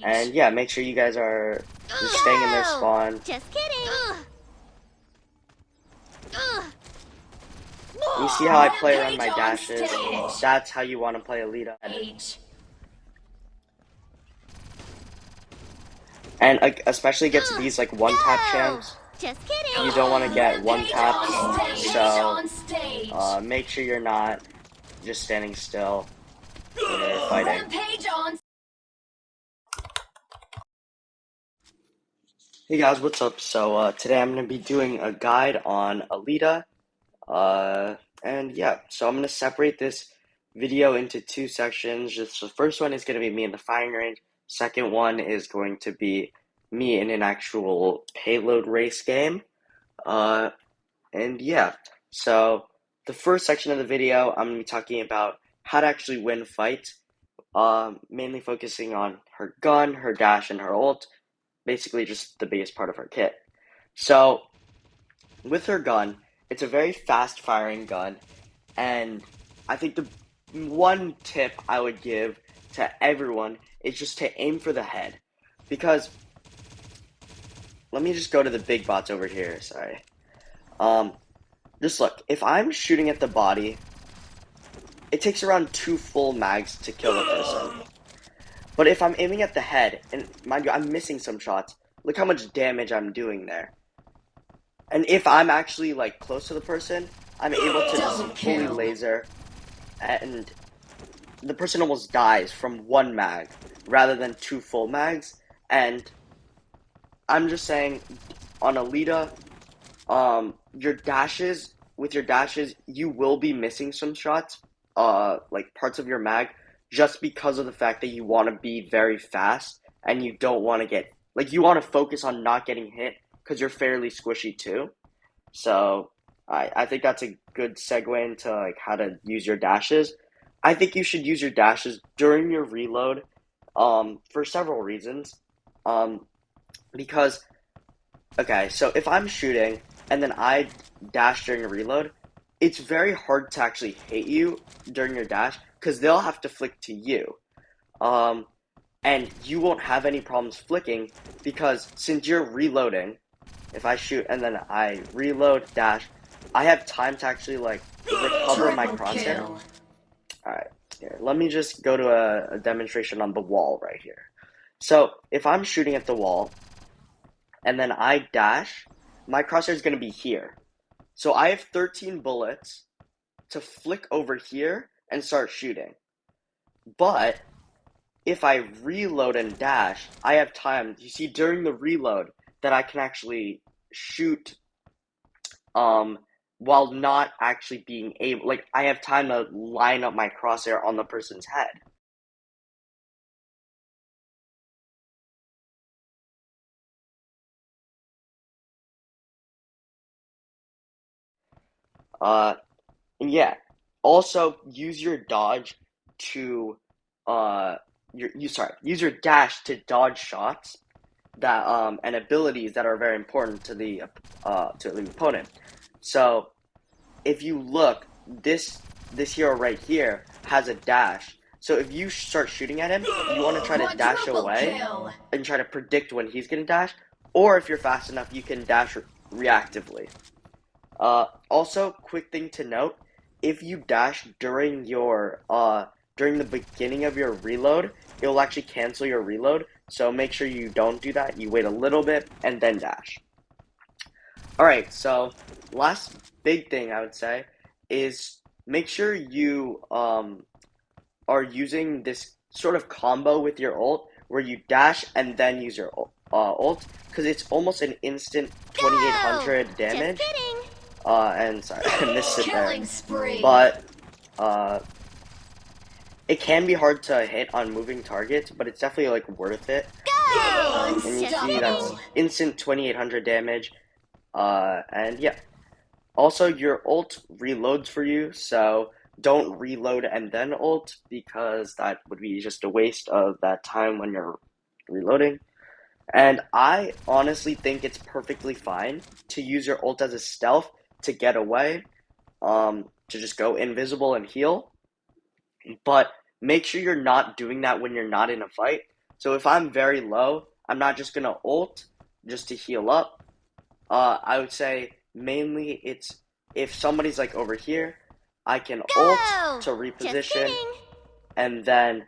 And yeah, make sure you guys are just staying in their spawn. Just kidding. You see how I play around my dashes? That's how you want to play Aleta. And especially against these like one-tap champs, Just kidding. you don't want to get one-tapped. So make sure you're not just standing still when you're fighting. Hey guys, what's up? So today I'm going to be doing a guide on Aleta. And yeah, so I'm going to separate this video into two sections. Just the first one is going to be me in the firing range. Second one is going to be me in an actual payload race game. And yeah, so the first section of the video, I'm going to be talking about how to actually win fights, mainly focusing on her gun, her dash, and her ult, basically just the biggest part of her kit. So with her gun, it's a very fast firing gun, and I think the one tip I would give to everyone is just to aim for the head, because let me just go to the big bots over here, sorry. Just look, if I'm shooting at the body, it takes around 2 full mags to kill a person. But if I'm aiming at the head, and mind you, I'm missing some shots, look how much damage I'm doing there. And if I'm actually like close to the person, I'm able to just fully laser, and the person almost dies from 1 mag rather than 2 full mags. And I'm just saying, on Aleta, with your dashes, you will be missing some shots, like parts of your mag, just because of the fact that you want to be very fast and you don't want to get, like, you want to focus on not getting hit because you're fairly squishy too. So I think that's a good segue into like how to use your dashes. I think you should use your dashes during your reload, for several reasons. Because okay, so if I'm shooting and then I dash during a reload, it's very hard to actually hit you during your dash because they'll have to flick to you. Um, and you won't have any problems flicking because since you're reloading, if I shoot and then I reload, dash, I have time to actually like recover my crosshair. Alright, here, let me just go to a demonstration on the wall right here. So if I'm shooting at the wall and then I dash, my crosshair is going to be here. So I have 13 bullets to flick over here and start shooting. But if I reload and dash, I have time. You see, during the reload, that I can actually shoot, while not actually being able. Like I have time to line up my crosshair on the person's head. Uh, and yeah. Also, use your dodge to, use your dash to dodge shots that and abilities that are very important to the opponent. So if you look, this hero right here has a dash. So if you start shooting at him, you want to try to dash away and try to predict when he's gonna dash. Or if you're fast enough, you can dash reactively. Also, quick thing to note: if you dash during the beginning of your reload, it will actually cancel your reload. So make sure you don't do that. You wait a little bit and then dash. All right. So last big thing I would say is make sure you are using this sort of combo with your ult where you dash and then use your ult because it's almost an instant 2800 damage. Just kidding. And sorry, I missed it there. But it can be hard to hit on moving targets, but it's definitely like worth it. And you see that's instant 2800 damage. And yeah. Also, your ult reloads for you, so don't reload and then ult because that would be just a waste of that time when you're reloading. And I honestly think it's perfectly fine to use your ult as a stealth to get away, to just go invisible and heal. But make sure you're not doing that when you're not in a fight. So if I'm very low, I'm not just gonna ult just to heal up. I would say mainly it's if somebody's like over here, I can ult to reposition and then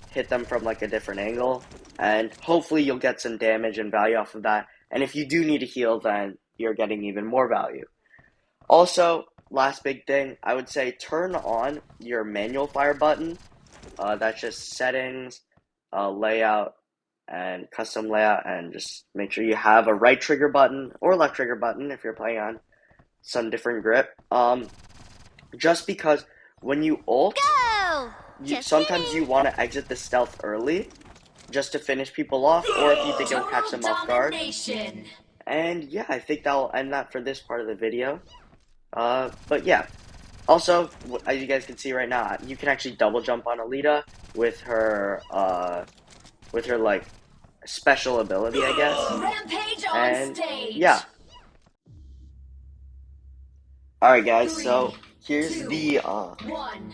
hit them from like a different angle, and hopefully you'll get some damage and value off of that. And if you do need to heal, then you're getting even more value. Also, last big thing, I would say turn on your manual fire button. That's just settings, layout, and custom layout, and just make sure you have a right trigger button or left trigger button if you're playing on some different grip. Just because when you ult, sometimes you want to exit the stealth early just to finish people off, or if you think it'll catch them off guard. And yeah, I think that'll end that for this part of the video. But yeah. Also, as you guys can see right now, you can actually double jump on Aleta with her like special ability, I guess. Rampage on And stage. yeah. Alright guys, so here's the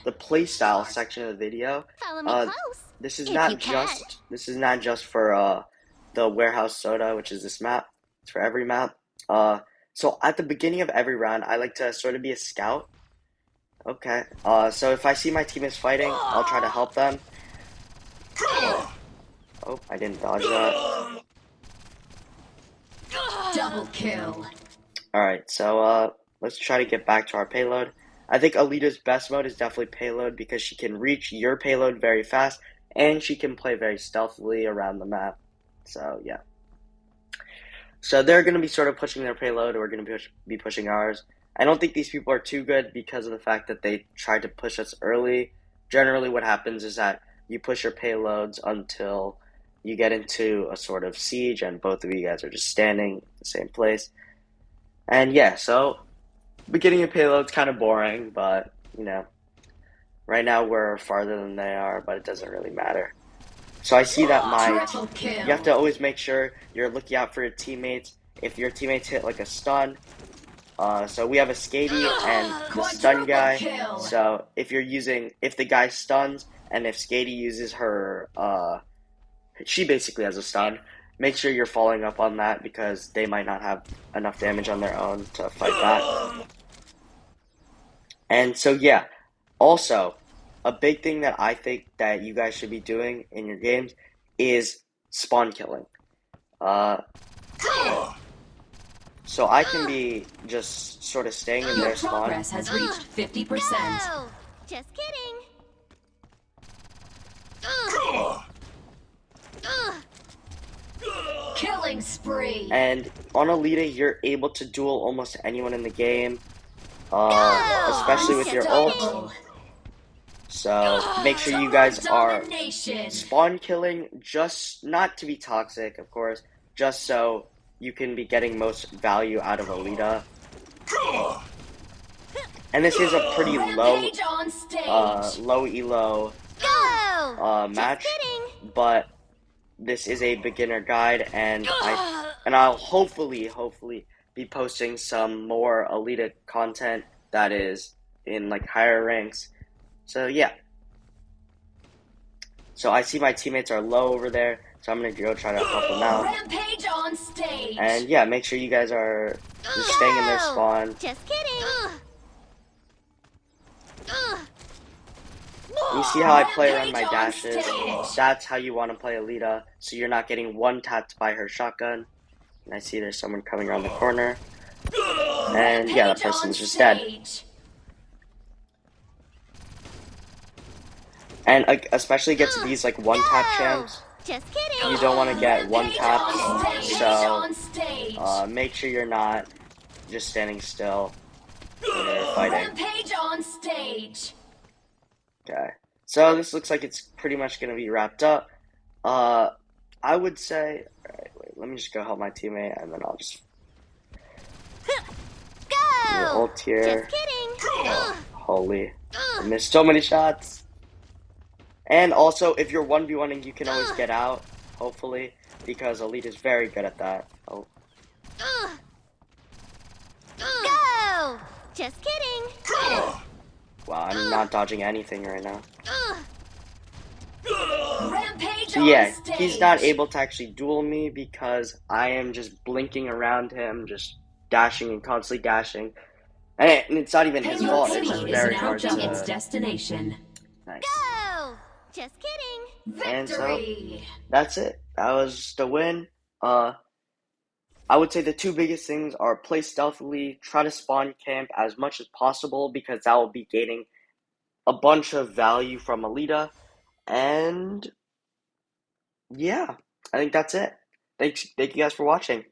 playstyle section of the video. Follow me close. This is not just for the warehouse soda, which is this map. It's for every map. So at the beginning of every round, I like to sort of be a scout. Okay. So if I see my team is fighting, I'll try to help them. Oh, I didn't dodge that. Double kill. Alright, so let's try to get back to our payload. I think Aleta's best mode is definitely payload because she can reach your payload very fast and she can play very stealthily around the map. So yeah. So they're going to be sort of pushing their payload, we're going to be pushing ours. I don't think these people are too good because of the fact that they tried to push us early. Generally what happens is that you push your payloads until you get into a sort of siege and both of you guys are just standing in the same place. And yeah, so beginning of payload's kind of boring, but you know, right now we're farther than they are, but it doesn't really matter. So I see that you have to always make sure you're looking out for your teammates. If your teammates hit like a stun, so we have a Skady and the stun guy. So if the guy stuns and if Skady uses her, she basically has a stun. Make sure you're following up on that because they might not have enough damage on their own to fight back. And so yeah, also a big thing that I think that you guys should be doing in your games is spawn killing. So I can be just sort of staying in their spawn. Progress has reached 50%. Go! Just kidding. Killing spree. And on Aleta, you're able to duel almost anyone in the game, especially with your ult. So make sure you guys are spawn killing, just not to be toxic, of course, just so you can be getting most value out of Aleta. And this is a pretty low elo match, but this is a beginner guide, and I'll hopefully be posting some more Aleta content that is in like higher ranks. So yeah. So I see my teammates are low over there, so I'm gonna go try to help them out. Rampage on stage. And yeah, make sure you guys are just staying in their spawn. Just kidding. You see how I play around my dashes? That's how you want to play Aleta, so you're not getting one-tapped by her shotgun. And I see there's someone coming around the corner. And yeah, that person's just dead. And especially against these like one-tap champs, you don't want to get one-tapped, so make sure you're not just standing still when you're fighting. Rampage on stage. Okay, so this looks like it's pretty much going to be wrapped up. I would say, alright, wait, let me just go help my teammate, and then I'll just Go! ult here. Just kidding. Oh, holy, I missed so many shots. And also, if you're 1v1ing, you can always get out, hopefully, because Aleta is very good at that. Oh. Go! Just kidding. Wow, I'm not dodging anything right now. Rampage Left So on yeah, he's not stage. able to actually duel me because I am just blinking around him, just dashing and constantly dashing. And it's not even his Payload fault, it's just C is very hard approaching its to... destination. Nice. Go! Just kidding. And so, Victory! that's it. That was the win. Uh, I would say the two biggest things are play stealthily, try to spawn camp as much as possible because that will be gaining a bunch of value from Aleta. And yeah, I think that's it. Thank you guys for watching.